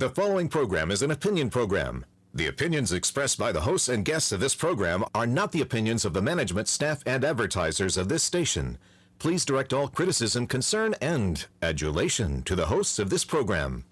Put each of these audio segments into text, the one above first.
The following program is an opinion program. The opinions expressed by the hosts and guests of this program are not the opinions of the management, staff, and advertisers of this station. Please direct all criticism, concern, and adulation to the hosts of this program.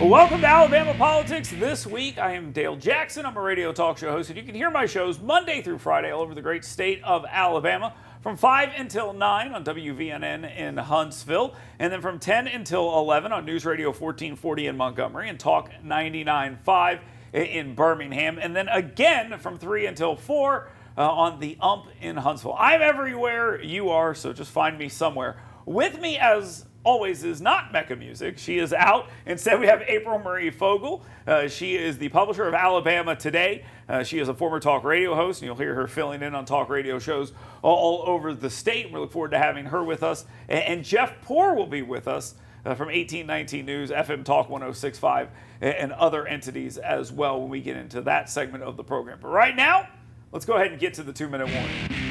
Welcome to Alabama Politics. This week, I am Dale Jackson. I'm a radio talk show host, and you can hear my shows Monday through Friday all over the great state of Alabama from 5 until 9 on WVNN in Huntsville, and then from 10 until 11 on News Radio 1440 in Montgomery and Talk 99.5 in Birmingham, and then again from 3 until 4 on the UMP in Huntsville. I'm everywhere you are, so just find me somewhere. With me, as always, is not Mecca Music. She is out. Instead, we have April Marie Fogel. She is the publisher of Alabama Today. She is a former talk radio host, and you'll hear her filling in on talk radio shows all over the state. We look forward to having her with us. And Jeff Poor will be with us from 1819 News, FM Talk 106.5, and other entities as well when we get into that segment of the program. But right now, let's go ahead and get to the 2-minute warning.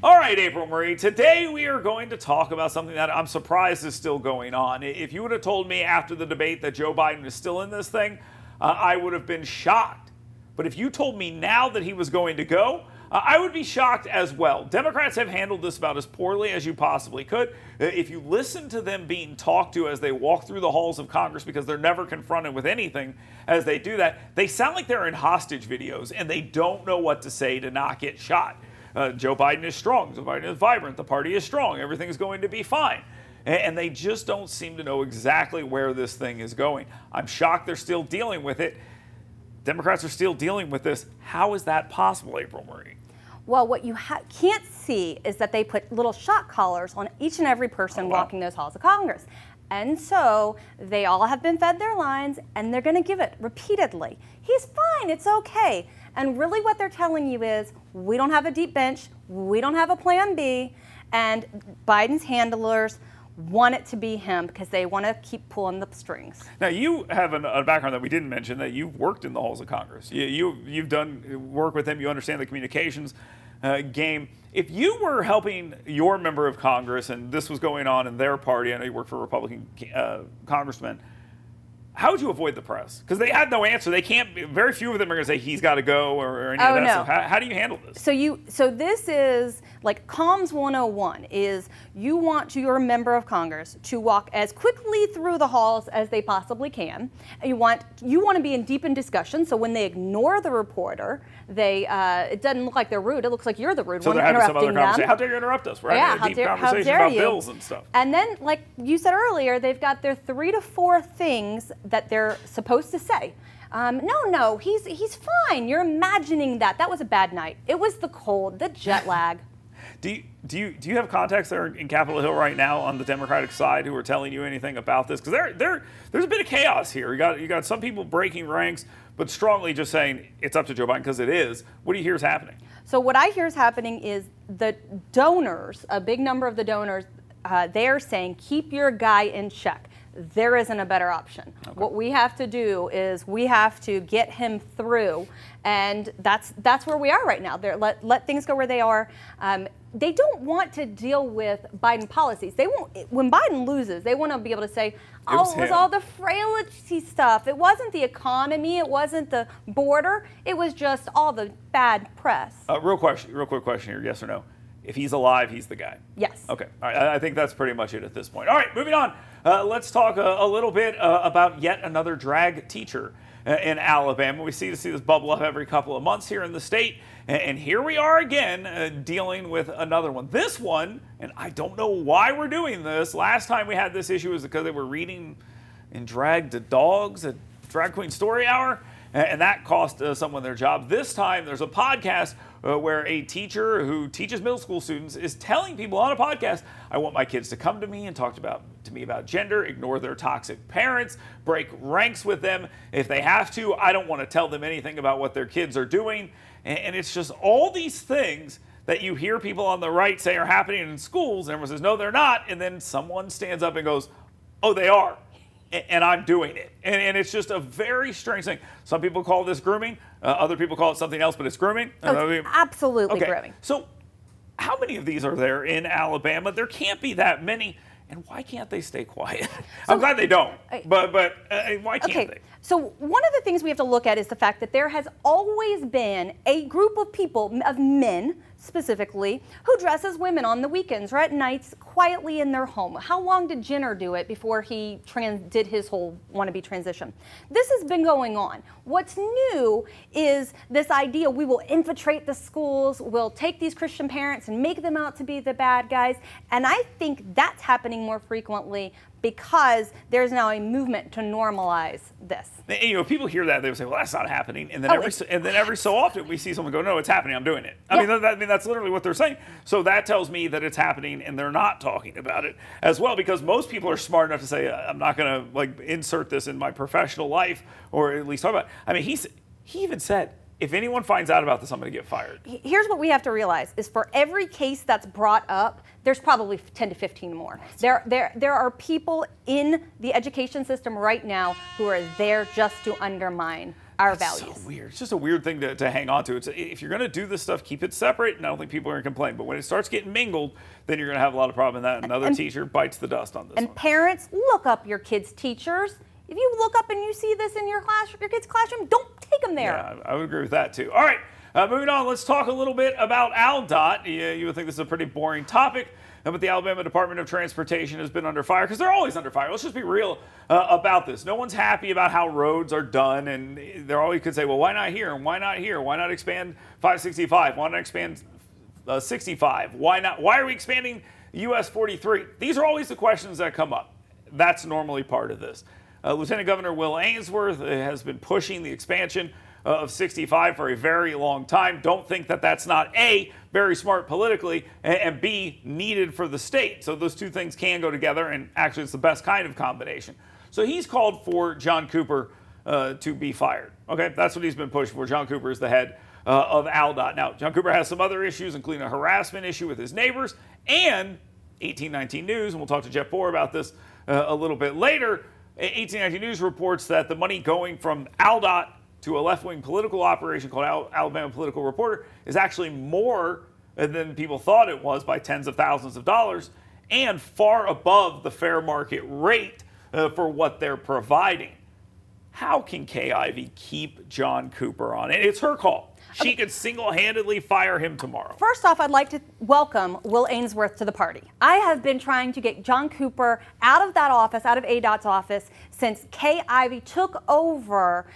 All right, April Marie, today we are going to talk about something that I'm surprised is still going on. If you would have told me after the debate that Joe Biden is still in this thing, I would have been shocked. But if you told me now that he was going to go, I would be shocked as well. Democrats have handled this about as poorly as you possibly could. If you listen to them being talked to as they walk through the halls of Congress, because they're never confronted with anything as they do that, they sound like they're in hostage videos and they don't know what to say to not get shot. Joe Biden is strong. Joe Biden is vibrant. The party is strong. Everything's going to be fine. And they just don't seem to know exactly where this thing is going. I'm shocked they're still dealing with it. Democrats are still dealing with this. How is that possible, April Marie? Well, what you can't see is that they put little shot collars on each and every person walking those halls of Congress. And so they all have been fed their lines, and they're going to give it repeatedly. He's fine. It's okay. And really what they're telling you is, we don't have a deep bench, we don't have a plan B, and Biden's handlers want it to be him because they want to keep pulling the strings. Now, you have a background that we didn't mention, that you've worked in the halls of Congress. You've done work with him, you understand the communications game. If you were helping your member of Congress and this was going on in their party, I know you work for Republican congressmen, how would you avoid the press? Because they had no answer. They can't. Very few of them are going to say he's got to go or any of that stuff. How do you handle this? So this is like comms 101. Is you want your member of Congress to walk as quickly through the halls as they possibly can. And you want to be in deep discussion. So when they ignore the reporter, it doesn't look like they're rude. It looks like you're the rude one interrupting some other conversation. How dare you interrupt us? We're having a deep conversation about bills and stuff. And then, like you said earlier, they've got their 3 to 4 things that they're supposed to say. No, he's fine. You're imagining that. That was a bad night. It was the cold, the jet lag. Do you have contacts there in Capitol Hill right now on the Democratic side who are telling you anything about this? Because there's a bit of chaos here. You got some people breaking ranks, but strongly just saying it's up to Joe Biden because it is. What do you hear is happening? So what I hear is happening is the donors, a big number of the donors, they're saying keep your guy in check. There isn't a better option. Okay. What we have to do is we have to get him through, and that's where we are right now. Let things go where they are. They don't want to deal with Biden policies. They won't. When Biden loses, they want to be able to say, it was all the frailty stuff. It wasn't the economy. It wasn't the border. It was just all the bad press. Real quick question here, yes or no? If he's alive, he's the guy. Yes. Okay. All right. I think that's pretty much it at this point. All right. Moving on. Let's talk a little bit about yet another drag teacher in Alabama. We see this bubble up every couple of months here in the state. And here we are again dealing with another one. This one, and I don't know why we're doing this. Last time we had this issue was because they were reading in drag to dogs at Drag Queen Story Hour. And that cost someone their job. This time, there's a podcast where a teacher who teaches middle school students is telling people on a podcast, I want my kids to come to me and talk to me about gender, ignore their toxic parents, break ranks with them if they have to. I don't want to tell them anything about what their kids are doing. And it's just all these things that you hear people on the right say are happening in schools, and everyone says, no, they're not, and then someone stands up and goes, oh, they are, and I'm doing it. And it's just a very strange thing. Some people call this grooming. Other people call it something else, but it's grooming. It's absolutely grooming. So how many of these are there in Alabama? There can't be that many. And why can't they stay quiet? I'm glad they don't, but why can't they? So one of the things we have to look at is the fact that there has always been a group of people, of men specifically, who dress as women on the weekends or at nights quietly in their home. How long did Jenner do it before he did his whole wannabe transition? This has been going on. What's new is this idea we will infiltrate the schools, we'll take these Christian parents and make them out to be the bad guys. And I think that's happening more frequently because there's now a movement to normalize this. And, you know, people hear that, they would say, well, that's not happening. And then, every so often we see someone go, no, it's happening, I'm doing it. I mean, that's literally what they're saying. So that tells me that it's happening and they're not talking about it as well, because most people are smart enough to say, I'm not going to like insert this in my professional life or at least talk about it. I mean, he even said, if anyone finds out about this, I'm going to get fired. Here's what we have to realize is for every case that's brought up, there's probably 10 to 15 more. There are people in the education system right now who are there just to undermine our values. So weird. It's just a weird thing to hang on to. If you're going to do this stuff, keep it separate, and I don't think people are going to complain. But when it starts getting mingled, then you're going to have a lot of problem in that. Another teacher bites the dust on this one. And parents, look up your kids' teachers. If you look up and you see this in your kid's classroom, don't take them there. Yeah, I would agree with that too. All right, moving on. Let's talk a little bit about ALDOT. You would think this is a pretty boring topic, but the Alabama Department of Transportation has been under fire because they're always under fire. Let's just be real about this. No one's happy about how roads are done, and they're always could say, well, why not here and why not here? Why not expand 565? Why not expand 65? Why not? Why are we expanding US 43? These are always the questions that come up. That's normally part of this. Lieutenant Governor Will Ainsworth has been pushing the expansion of 65 for a very long time. Don't think that that's not A, very smart politically, and B, needed for the state. So those two things can go together, and actually it's the best kind of combination. So he's called for John Cooper to be fired. Okay, that's what he's been pushing for. John Cooper is the head of ALDOT. Now, John Cooper has some other issues, including a harassment issue with his neighbors, and 1819 News, and we'll talk to Jeff Bohr about this a little bit later. 1819 News reports that the money going from ALDOT to a left-wing political operation called Alabama Political Reporter is actually more than people thought it was by tens of thousands of dollars and far above the fair market rate for what they're providing. How can Kay Ivey keep John Cooper on? And it's her call. She could single-handedly fire him tomorrow. First off, I'd like to welcome Will Ainsworth to the party. I have been trying to get John Cooper out of that office, out of ADOT's office, since Kay Ivey took over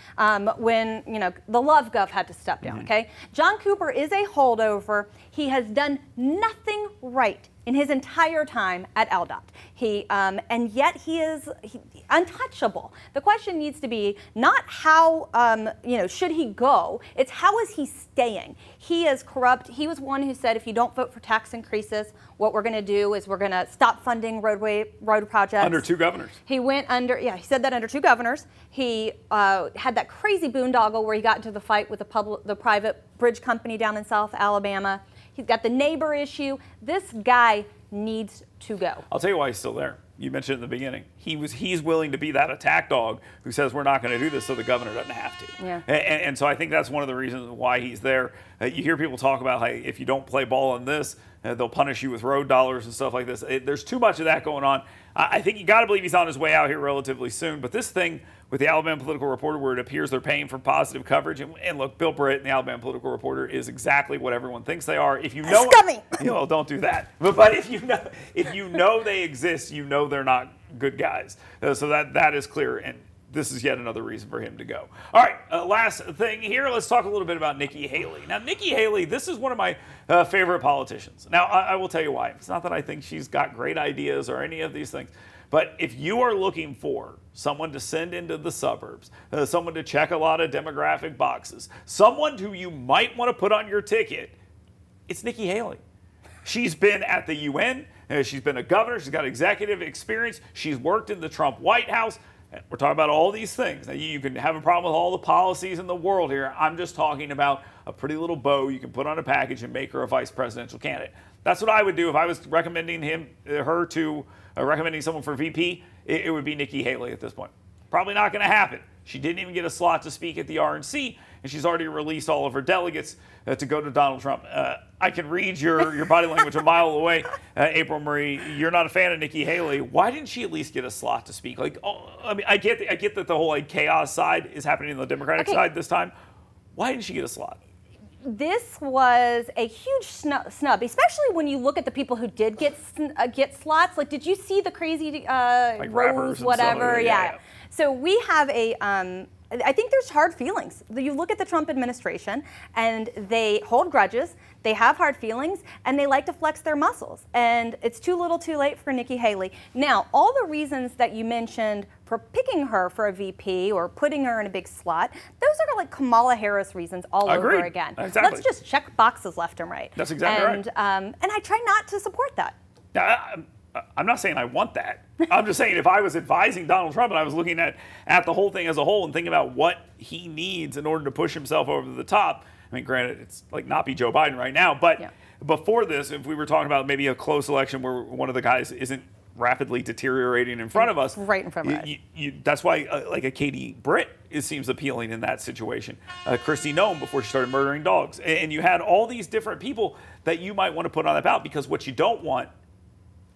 when the Love Gov had to step down. Okay, John Cooper is a holdover. He has done nothing right in his entire time at ALDOT. And yet he is untouchable. The question needs to be not how, should he go? It's how is he staying? He is corrupt. He was one who said, if you don't vote for tax increases, what we're going to do is we're going to stop funding road projects. Under two governors. He said that under two governors. He had that crazy boondoggle where he got into the fight with the private bridge company down in South Alabama. He's got the neighbor issue. This guy needs to go. I'll tell you why he's still there. You mentioned in the beginning. He's willing to be that attack dog who says we're not going to do this so the governor doesn't have to. Yeah. And so I think that's one of the reasons why he's there. You hear people talk about how if you don't play ball on this, they'll punish you with road dollars and stuff like this. There's too much of that going on. I think you got to believe he's on his way out here relatively soon. But this thing with the Alabama Political Reporter, where it appears they're paying for positive coverage, and look, Bill Britt and the Alabama Political Reporter is exactly what everyone thinks they are. If you know, scummy. Well, don't do that. But if you know they exist, you know they're not good guys. So that is clear, and this is yet another reason for him to go. All right, last thing here. Let's talk a little bit about Nikki Haley. Now, Nikki Haley, this is one of my favorite politicians. Now, I will tell you why. It's not that I think she's got great ideas or any of these things. But if you are looking for someone to send into the suburbs, someone to check a lot of demographic boxes, someone who you might want to put on your ticket, it's Nikki Haley. She's been at the UN. She's been a governor. She's got executive experience. She's worked in the Trump White House. We're talking about all these things. Now, you can have a problem with all the policies in the world here. I'm just talking about a pretty little bow you can put on a package and make her a vice presidential candidate. That's what I would do if I was recommending recommending someone for VP. It would be Nikki Haley at this point. Probably not going to happen. She didn't even get a slot to speak at the RNC, and she's already released all of her delegates to go to Donald Trump. I can read your body language a mile away, April Marie. You're not a fan of Nikki Haley. Why didn't she at least get a slot to speak? I get that the whole chaos side is happening on the Democratic side this time. Why didn't she get a slot? This was a huge snub, especially when you look at the people who did get slots. Like, did you see the crazy Rose, whatever? Yeah. So we have I think there's hard feelings. You look at the Trump administration, and they hold grudges, they have hard feelings, and they like to flex their muscles. And it's too little too late for Nikki Haley. Now, all the reasons that you mentioned for picking her for a VP or putting her in a big slot, those are like Kamala Harris reasons all over again. Exactly. Let's just check boxes left and right. That's exactly right. And I try not to support that. Now, I'm not saying I want that. I'm just saying if I was advising Donald Trump and I was looking at the whole thing as a whole and thinking about what he needs in order to push himself over the top. I mean, granted, it's like not be Joe Biden right now, but before this, if we were talking about maybe a close election where one of the guys isn't rapidly deteriorating in front of us. Right in front of us. That's why like a Katie Britt seems appealing in that situation. Kristi Noem before she started murdering dogs. And you had all these different people that you might want to put on that ballot because what you don't want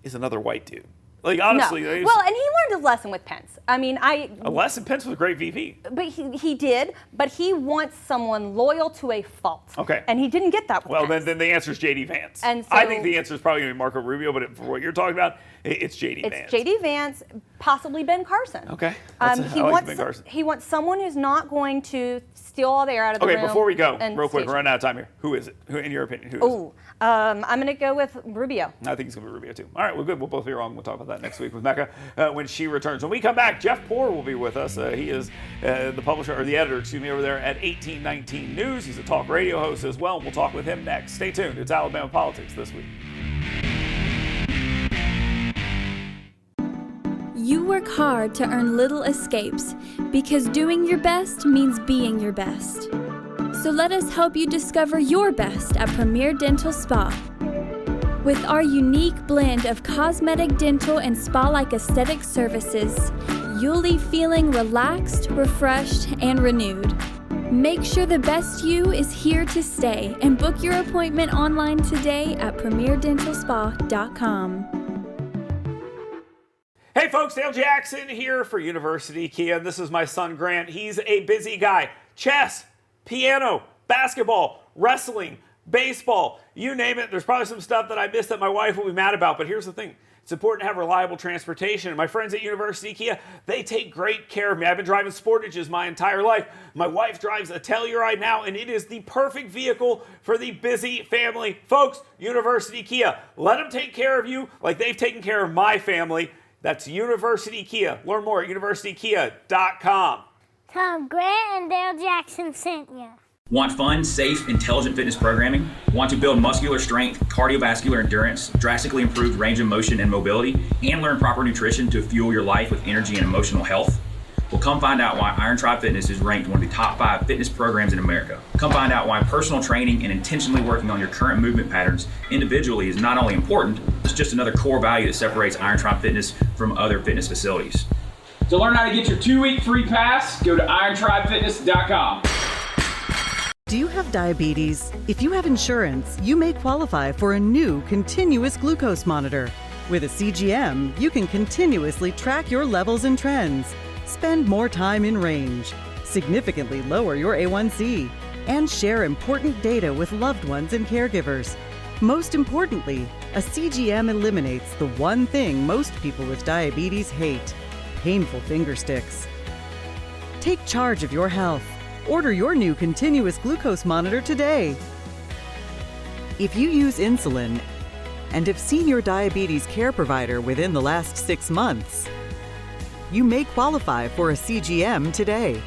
is another white dude. Like, honestly. No. Well, and he learned his lesson with Pence. I mean, a lesson? Pence was a great VP. But he did, but he wants someone loyal to a fault. Okay. And he didn't get that with Pence. Then the answer is J.D. Vance. And so, I think the answer is probably going to be Marco Rubio, but for what you're talking about, it's J.D. Vance. It's J.D. Vance, possibly Ben Carson. Okay. He wants someone who's not going to steal all the air out of the room. Okay, before we go, real quick, we're running out of time here. Who is it? Who, in your opinion, who is it? I'm going to go with Rubio. I think it's going to be Rubio, too. All right, well, good. We'll both be wrong. We'll talk about that next week with Mecca when she returns. When we come back, Jeff Poor will be with us. He is the publisher, or the editor, over there at 1819 News. He's a talk radio host as well. We'll talk with him next. Stay tuned. It's Alabama Politics This Week. You work hard to earn little escapes because doing your best means being your best. So let us help you discover your best at Premier Dental Spa. With our unique blend of cosmetic, dental, and spa-like aesthetic services, you'll leave feeling relaxed, refreshed, and renewed. Make sure the best you is here to stay and book your appointment online today at premierdentalspa.com. Hey folks, Dale Jackson here for University Kia. This is my son Grant. He's a busy guy. Chess, piano, basketball, wrestling, baseball, you name it. There's probably some stuff that I missed that my wife will be mad about, but here's the thing. It's important to have reliable transportation. My friends at University Kia, they take great care of me. I've been driving Sportages my entire life. My wife drives a Telluride now, and it is the perfect vehicle for the busy family. Folks, University Kia, let them take care of you like they've taken care of my family. That's University Kia. Learn more at universitykia.com. Tom, Grant and Dale Jackson sent you. Want fun, safe, intelligent fitness programming? Want to build muscular strength, cardiovascular endurance, drastically improved range of motion and mobility, and learn proper nutrition to fuel your life with energy and emotional health? Well, come find out why Iron Tribe Fitness is ranked one of the top 5 fitness programs in America. Come find out why personal training and intentionally working on your current movement patterns individually is not only important, it's just another core value that separates Iron Tribe Fitness from other fitness facilities. To learn how to get your 2-week free pass, go to irontribefitness.com. Do you have diabetes? If you have insurance, you may qualify for a new continuous glucose monitor. With a CGM, you can continuously track your levels and trends, spend more time in range, significantly lower your A1C, and share important data with loved ones and caregivers. Most importantly, a CGM eliminates the one thing most people with diabetes hate: painful finger sticks. Take charge of your health. Order your new continuous glucose monitor today. If you use insulin and have seen your diabetes care provider within the last 6 months, you may qualify for a CGM today.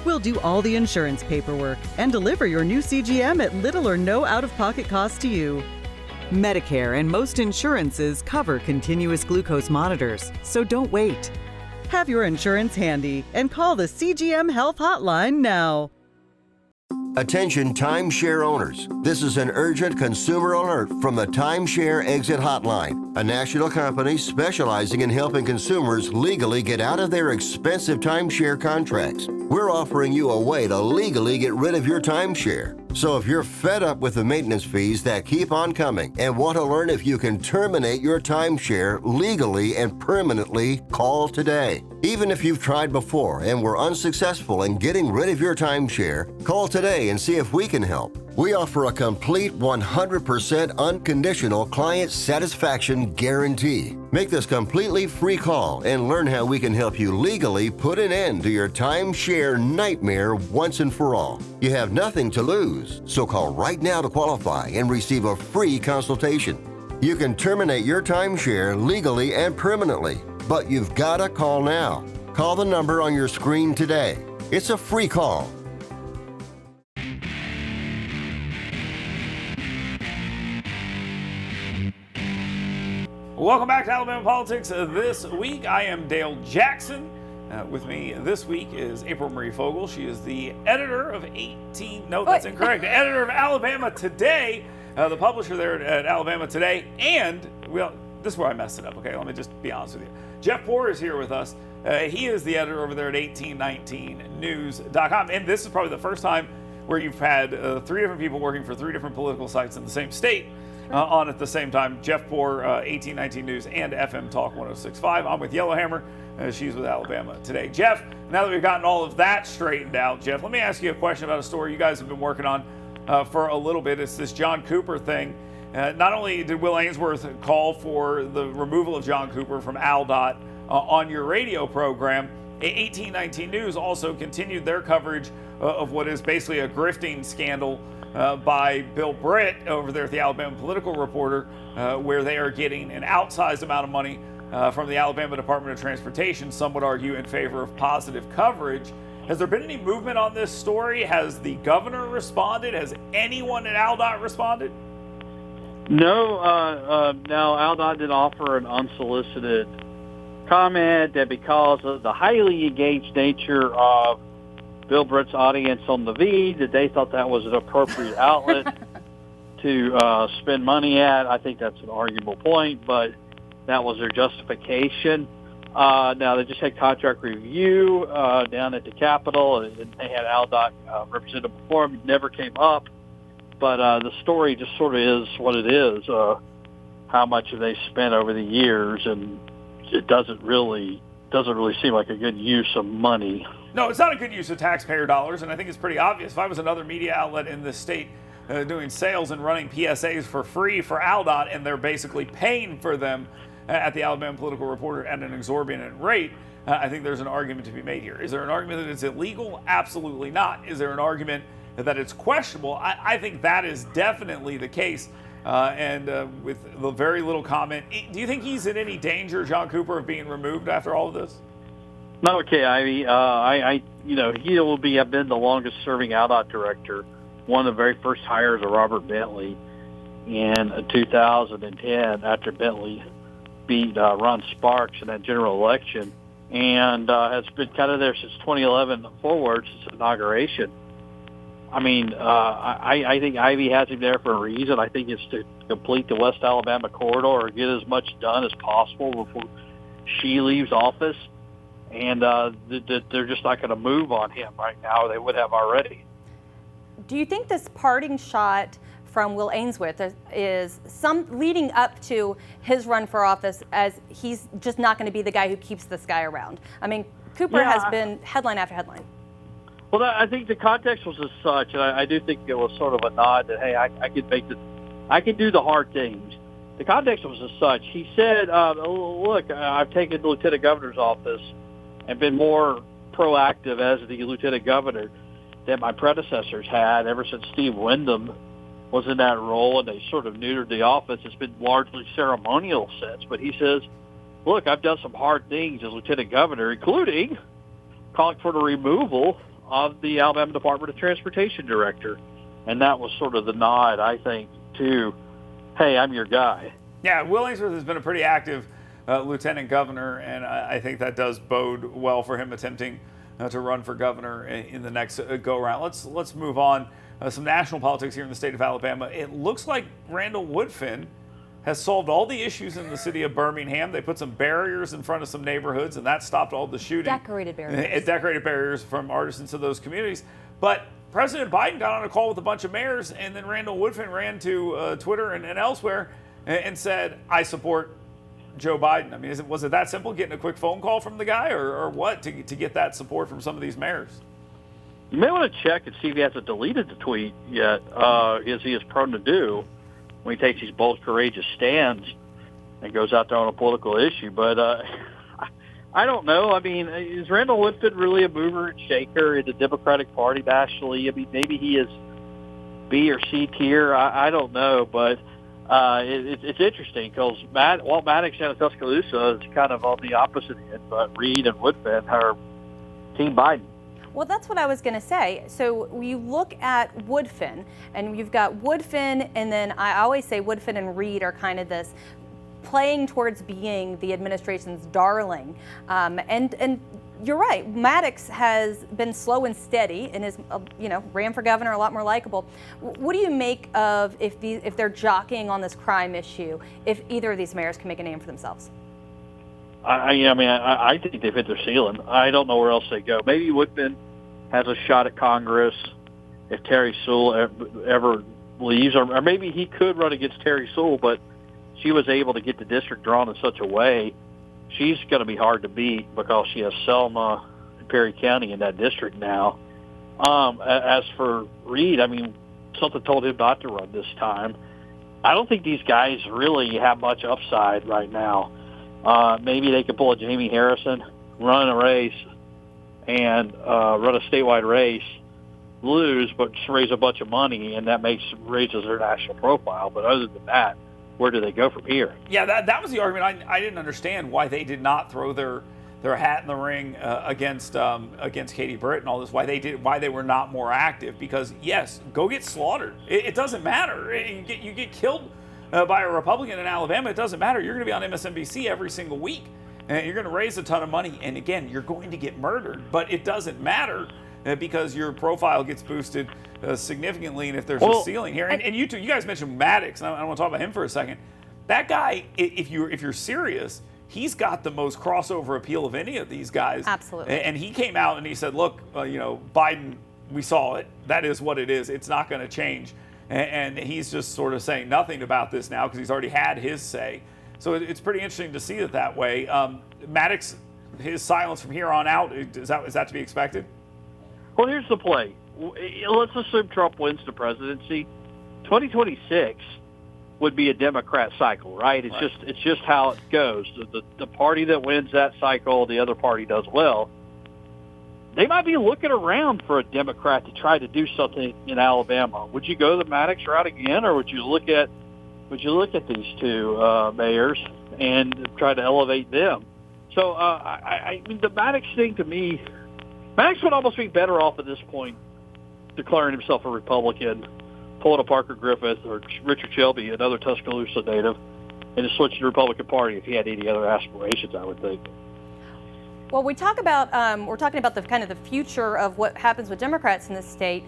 We'll do all the insurance paperwork and deliver your new CGM at little or no out-of-pocket cost to you. Medicare and most insurances cover continuous glucose monitors, so don't wait. Have your insurance handy and call the CGM Health Hotline now. Attention timeshare owners. This is an urgent consumer alert from the Timeshare Exit Hotline, a national company specializing in helping consumers legally get out of their expensive timeshare contracts. We're offering you a way to legally get rid of your timeshare. So if you're fed up with the maintenance fees that keep on coming and want to learn if you can terminate your timeshare legally and permanently, call today. Even if you've tried before and were unsuccessful in getting rid of your timeshare, call today and see if we can help. We offer a complete 100% unconditional client satisfaction guarantee. Make this completely free call and learn how we can help you legally put an end to your timeshare nightmare once and for all. You have nothing to lose, so call right now to qualify and receive a free consultation. You can terminate your timeshare legally and permanently, but you've got to call now. Call the number on your screen today. It's a free call. Welcome back to Alabama Politics This Week. I am Dale Jackson. With me this week is April Marie Fogel. She is the editor of incorrect. The editor of Alabama Today, the publisher there at Alabama Today. And, well, this is where I messed it up, okay? Let me just be honest with you. Jeff Poor is here with us. He is the editor over there at 1819news.com. And this is probably the first time where you've had three different people working for three different political sites in the same state. On at the same time. Jeff Poor, 1819 News, and FM Talk 106.5. I'm with Yellowhammer. She's with Alabama Today. Jeff, now that we've gotten all of that straightened out, Jeff, let me ask you a question about a story you guys have been working on for a little bit. It's this John Cooper thing. Not only did Will Ainsworth call for the removal of John Cooper from ALDOT on your radio program, 1819 News also continued their coverage of what is basically a grifting scandal by Bill Britt over there at the Alabama Political Reporter, where they are getting an outsized amount of money from the Alabama Department of Transportation, some would argue in favor of positive coverage. Has there been any movement on this story? Has the governor responded? Has anyone at ALDOT responded? No, now ALDOT did offer an unsolicited comment that because of the highly engaged nature of Bill Britt's audience on the V, that they thought that was an appropriate outlet to spend money at. I think that's an arguable point, but that was their justification. Now, they just had contract review down at the Capitol, and they had ALDOT represented before them. It never came up, but the story just sort of is what it is. How much have they spent over the years, and it doesn't really seem like a good use of money. No, it's not a good use of taxpayer dollars, and I think it's pretty obvious. If I was another media outlet in this state doing sales and running PSAs for free for ALDOT, and they're basically paying for them at the Alabama Political Reporter at an exorbitant rate, I think there's an argument to be made here. Is there an argument that it's illegal? Absolutely not. Is there an argument that it's questionable? I think that is definitely the case. And with the very little comment, do you think he's in any danger, John Cooper, of being removed after all of this? No, okay, Ivy. He will have been the longest serving ALDOT director, one of the very first hires of Robert Bentley in 2010 after Bentley beat Ron Sparks in that general election, and has been kind of there since 2011 forward, since inauguration. I mean, I think Ivy has him there for a reason. I think it's to complete the West Alabama corridor or get as much done as possible before she leaves office. And they're just not going to move on him right now. They would have already. Do you think this parting shot from Will Ainsworth is some leading up to his run for office, as he's just not going to be the guy who keeps this guy around? I mean, Cooper has been headline after headline. Well, I think the context was as such, and I do think it was sort of a nod that, hey, I can do the hard things. The context was as such. He said, look, I've taken the lieutenant governor's office and been more proactive as the lieutenant governor than my predecessors had ever since Steve Wyndham was in that role, and they sort of neutered the office. It's been largely ceremonial since. But he says, look, I've done some hard things as lieutenant governor, including calling for the removal of the Alabama Department of Transportation director. And that was sort of the nod, I think, to, hey, I'm your guy. Yeah, Will Ainsworth has been a pretty active lieutenant governor, and I think that does bode well for him attempting to run for governor in the next go-around. Let's move on. Some national politics here in the state of Alabama. It looks like Randall Woodfin has solved all the issues in the city of Birmingham. They put some barriers in front of some neighborhoods, and that stopped all the shooting. Decorated barriers. Decorated barriers from artisans of those communities. But President Biden got on a call with a bunch of mayors, and then Randall Woodfin ran to Twitter and elsewhere and said, I support Joe Biden. I mean, was it that simple, getting a quick phone call from the guy, or what, to get that support from some of these mayors? You may want to check and see if he hasn't deleted the tweet yet, as he is prone to do when he takes these bold, courageous stands and goes out there on a political issue. But I don't know. I mean, is Randall Woodfin really a mover and shaker in the Democratic Party nationally? I mean, maybe he is B or C tier. I don't know. But it's interesting because Walt Maddox down in Tuscaloosa is kind of on the opposite end, but Reed and Woodfin are Team Biden. Well, that's what I was going to say. So you look at Woodfin, and you've got Woodfin, and then I always say Woodfin and Reed are kind of this playing towards being the administration's darling. And you're right, Maddox has been slow and steady and is, ran for governor, a lot more likable. What do you make of if they're jockeying on this crime issue, if either of these mayors can make a name for themselves? I think they've hit their ceiling. I don't know where else they go. Maybe Woodfin has a shot at Congress if Terry Sewell ever leaves, or maybe he could run against Terry Sewell, but she was able to get the district drawn in such a way, she's going to be hard to beat because she has Selma and Perry County in that district now. As for Reed, I mean, something told him not to run this time. I don't think these guys really have much upside right now. Maybe they could pull a Jamie Harrison, run a race, and run a statewide race, lose, but just raise a bunch of money, and that raises their national profile. But other than that, where do they go from here? Yeah, that was the argument. I didn't understand why they did not throw their hat in the ring against Katie Britt and all this. Why they were not more active? Because yes, go get slaughtered. It doesn't matter. You get killed by a Republican in Alabama. It doesn't matter. You're going to be on MSNBC every single week, and you're going to raise a ton of money. And again, you're going to get murdered. But it doesn't matter because your profile gets boosted significantly. And if there's a ceiling here, and you guys mentioned Maddox, and I want to talk about him for a second. That guy, if you're serious, he's got the most crossover appeal of any of these guys. Absolutely. And he came out and he said, look, Biden, we saw it. That is what it is. It's not going to change. And he's just sort of saying nothing about this now because he's already had his say. So it's pretty interesting to see it that way. Maddox, his silence from here on out, is that to be expected? Well, here's the play. Let's assume Trump wins the presidency. 2026 would be a Democrat cycle, right? It's just how it goes. The party that wins that cycle, the other party does well. They might be looking around for a Democrat to try to do something in Alabama. Would you go the Maddox route again, or would you look at these two mayors and try to elevate them? So I mean, the Maddox thing to me, Maddox would almost be better off at this point declaring himself a Republican, pulling a Parker Griffith or Richard Shelby, another Tuscaloosa native, and just switching to the Republican Party if he had any other aspirations, I would think. Well, we're talking about the kind of the future of what happens with Democrats in this state.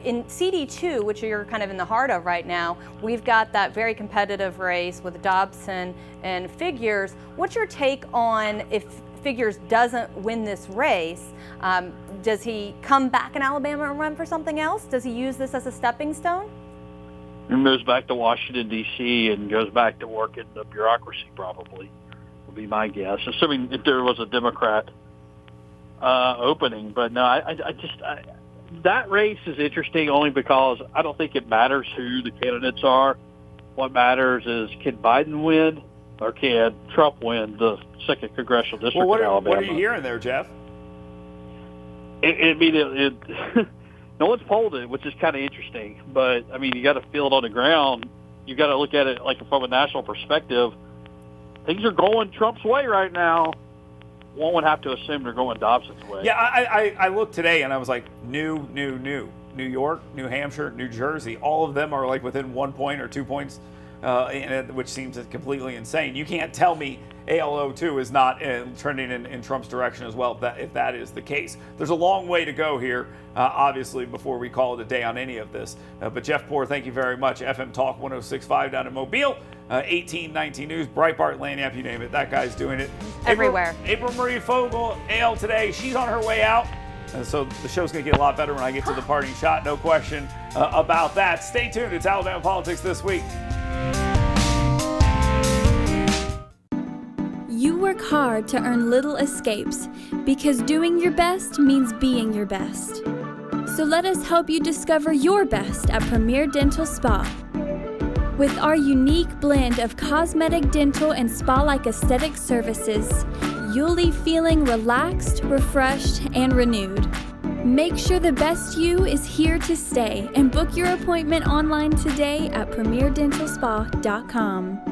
In CD2, which you're kind of in the heart of right now, we've got that very competitive race with Dobson and Figures. What's your take on if Figures doesn't win this race? Does he come back in Alabama and run for something else? Does he use this as a stepping stone? He moves back to Washington, D.C. and goes back to work in the bureaucracy probably. Be my guess, assuming if there was a Democrat opening. But no, I that race is interesting only because I don't think it matters who the candidates are. What matters is can Biden win or can Trump win the 2nd Congressional District in Alabama? What are you hearing there, Jeff? No one's polled it, which is kind of interesting. But, I mean, you got to feel it on the ground. You got to look at it like from a national perspective. Things are going Trump's way right now. One would have to assume they're going Dobson's way. Yeah, I looked today and I was like, new. New York, New Hampshire, New Jersey, all of them are like within 1 point or 2 points, which seems completely insane. You can't tell me ALO2 is not trending in Trump's direction as well, if that is the case. There's a long way to go here, obviously, before we call it a day on any of this. But Jeff Poor, thank you very much. FM Talk 106.5 down in Mobile, 1819 News, Breitbart, Lanyap, you name it. That guy's doing it. Everywhere. April Marie Fogel, AL Today, she's on her way out. So the show's going to get a lot better when I get to the parting shot, no question about that. Stay tuned. It's Alabama Politics This Week. You work hard to earn little escapes because doing your best means being your best. So let us help you discover your best at Premier Dental Spa. With our unique blend of cosmetic, dental, and spa-like aesthetic services, you'll leave feeling relaxed, refreshed, and renewed. Make sure the best you is here to stay and book your appointment online today at premierdentalspa.com.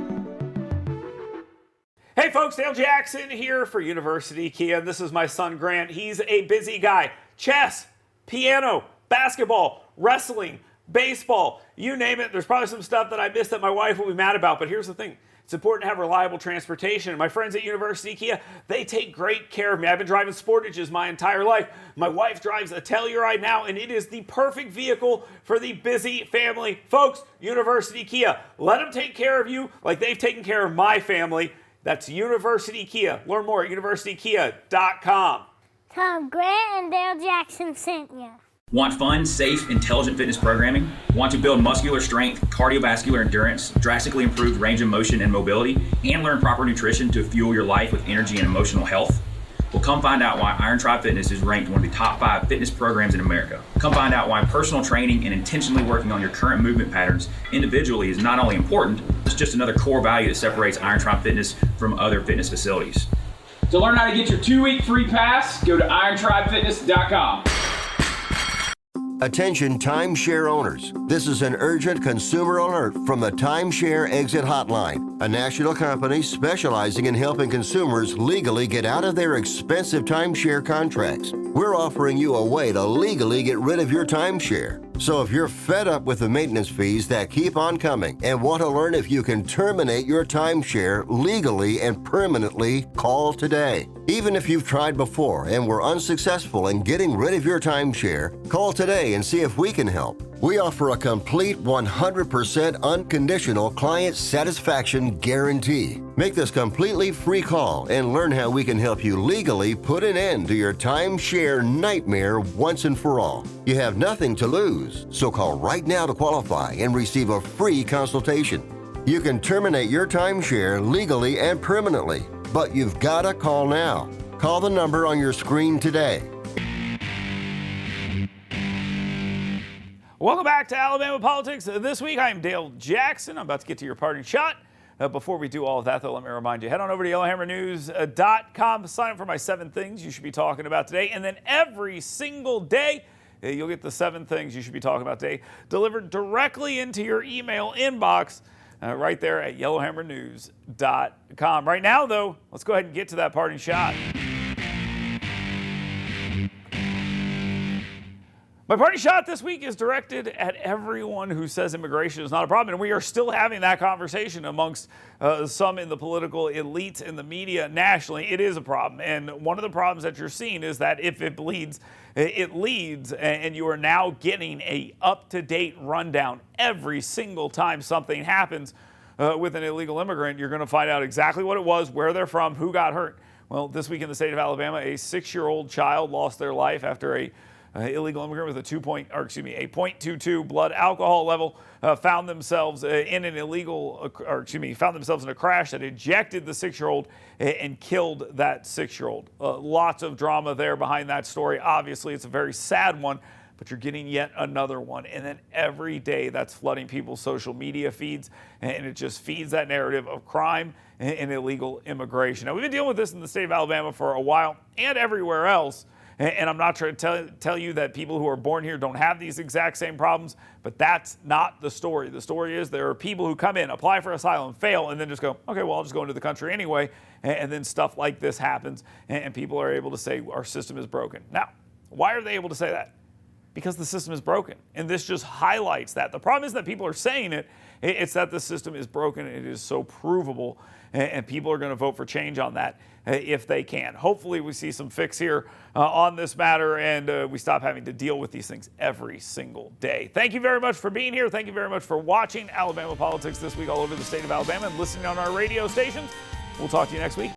Hey folks, Dale Jackson here for University Kia. This is my son Grant. He's a busy guy. Chess, piano, basketball, wrestling, baseball, you name it. There's probably some stuff that I missed that my wife will be mad about, but here's the thing. It's important to have reliable transportation. And my friends at University Kia, they take great care of me. I've been driving Sportages my entire life. My wife drives a Telluride now, and it is the perfect vehicle for the busy family. Folks, University Kia, let them take care of you like they've taken care of my family. That's University Kia. Learn more at universitykia.com. Tom Grant and Dale Jackson sent you. Want fun, safe, intelligent fitness programming? Want to build muscular strength, cardiovascular endurance, drastically improved range of motion and mobility, and learn proper nutrition to fuel your life with energy and emotional health? Well, come find out why Iron Tribe Fitness is ranked one of the top 5 fitness programs in America. Come find out why personal training and intentionally working on your current movement patterns individually is not only important, it's just another core value that separates Iron Tribe Fitness from other fitness facilities. To learn how to get your 2-week free pass, go to irontribefitness.com. Attention timeshare owners. This is an urgent consumer alert from the Timeshare Exit Hotline, a national company specializing in helping consumers legally get out of their expensive timeshare contracts. We're offering you a way to legally get rid of your timeshare. So if you're fed up with the maintenance fees that keep on coming and want to learn if you can terminate your timeshare legally and permanently, call today. Even if you've tried before and were unsuccessful in getting rid of your timeshare, call today and see if we can help. We offer a complete 100% unconditional client satisfaction guarantee. Make this completely free call and learn how we can help you legally put an end to your timeshare nightmare once and for all. You have nothing to lose, so call right now to qualify and receive a free consultation. You can terminate your timeshare legally and permanently, but you've got to call now. Call the number on your screen today. Welcome back to Alabama Politics This Week. I am Dale Jackson. I'm about to get to your parting shot. Before we do all of that, though, let me remind you, head on over to yellowhammernews.com. Sign up for my 7 things you should be talking about today. And then every single day, you'll get the 7 things you should be talking about today delivered directly into your email inbox right there at yellowhammernews.com. Right now, though, let's go ahead and get to that parting shot. My party shot this week is directed at everyone who says immigration is not a problem, and we are still having that conversation amongst some in the political elites in the media nationally. It is a problem, and one of the problems that you're seeing is that if it bleeds, it leads, and you are now getting a up-to-date rundown every single time something happens with an illegal immigrant. You're going to find out exactly what it was, where they're from, who got hurt. Well, this week in the state of Alabama, a 6-year-old child lost their life after a illegal immigrant with a 0.22 blood alcohol level found themselves in an found themselves in a crash that ejected the 6-year-old and killed that 6-year-old. Lots of drama there behind that story. Obviously, it's a very sad one, but you're getting yet another one. And then every day that's flooding people's social media feeds, and it just feeds that narrative of crime and illegal immigration. Now, we've been dealing with this in the state of Alabama for a while and everywhere else. And I'm not trying to tell you that people who are born here don't have these exact same problems, but that's not the story. The story is there are people who come in, apply for asylum, fail, and then just go, okay, well, I'll just go into the country anyway. And then stuff like this happens, and people are able to say our system is broken. Now, why are they able to say that? Because the system is broken. And this just highlights that. The problem is that people are saying it, It's that the system is broken. It is so provable, and people are going to vote for change on that if they can. Hopefully we see some fix here on this matter, and we stop having to deal with these things every single day. Thank you very much for being here. Thank you very much for watching Alabama Politics This Week all over the state of Alabama and listening on our radio stations. We'll talk to you next week.